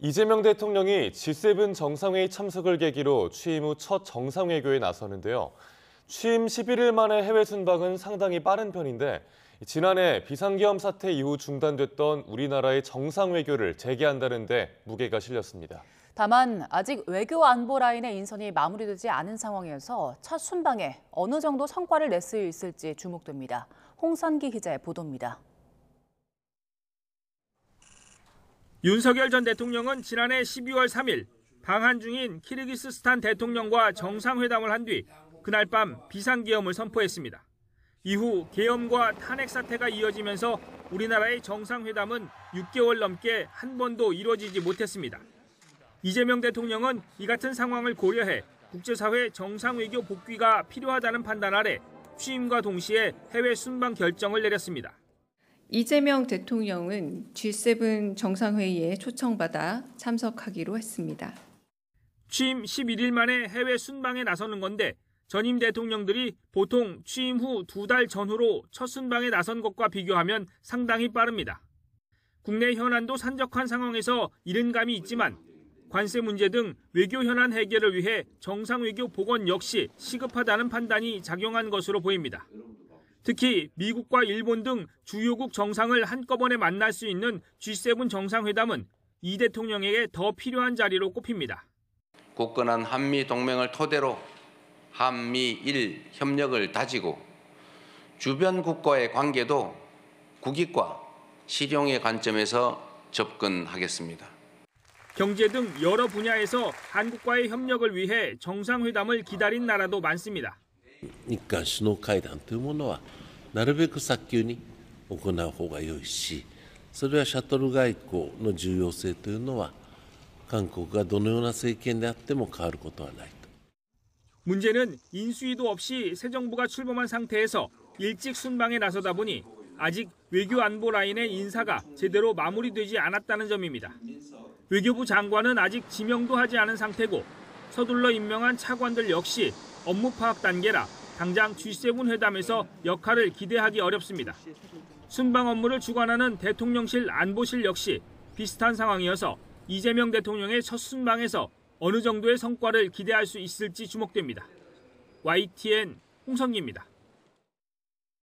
이재명 대통령이 G7 정상회의 참석을 계기로 취임 후 첫 정상외교에 나서는데요. 취임 11일 만에 해외 순방은 상당히 빠른 편인데 지난해 비상계엄 사태 이후 중단됐던 우리나라의 정상외교를 재개한다는 데 무게가 실렸습니다. 다만 아직 외교 안보 라인의 인선이 마무리되지 않은 상황이어서 첫 순방에 어느 정도 성과를 낼 수 있을지 주목됩니다. 홍선기 기자의 보도입니다. 윤석열 전 대통령은 지난해 12월 3일 방한 중인 키르기스스탄 대통령과 정상회담을 한 뒤 그날 밤 비상계엄을 선포했습니다. 이후 계엄과 탄핵 사태가 이어지면서 우리나라의 정상회담은 6개월 넘게 한 번도 이루어지지 못했습니다. 이재명 대통령은 이 같은 상황을 고려해 국제사회 정상외교 복귀가 필요하다는 판단 아래 취임과 동시에 해외 순방 결정을 내렸습니다. 이재명 대통령은 G7 정상회의에 초청받아 참석하기로 했습니다. 취임 11일 만에 해외 순방에 나서는 건데 전임 대통령들이 보통 취임 후 2달 전후로 첫 순방에 나선 것과 비교하면 상당히 빠릅니다. 국내 현안도 산적한 상황에서 이른 감이 있지만 관세 문제 등 외교 현안 해결을 위해 정상외교 복원 역시 시급하다는 판단이 작용한 것으로 보입니다. 특히 미국과 일본 등 주요국 정상을 한꺼번에 만날 수 있는 G7 정상회담은 이 대통령에게 더 필요한 자리로 꼽힙니다. 굳건한 한미 동맹을 토대로 한미일 협력을 다지고 주변 국가의 관계도 국익과 실용의 관점에서 접근하겠습니다. 경제 등 여러 분야에서 한국과의 협력을 위해 정상회담을 기다린 나라도 많습니다. 日韓首脳会談というものはなるべく早急に行う方が良いし、それはシャトル外交の重要性というのは韓国がどのような政権であっても変わることはないと。 문제는 인수위도 없이 새 정부가 출범한 상태에서 일찍 순방에 나서다 보니 아직 외교 안보 라인의 인사가 제대로 마무리되지 않았다는 점입니다. 외교부 장관은 아직 지명도 하지 않은 상태고 서둘러 임명한 차관들 역시 업무 파악 단계라 당장 G7 회담에서 역할을 기대하기 어렵습니다. 순방 업무를 주관하는 대통령실 안보실 역시 비슷한 상황이어서 이재명 대통령의 첫 순방에서 어느 정도의 성과를 기대할 수 있을지 주목됩니다. YTN 홍성기입니다.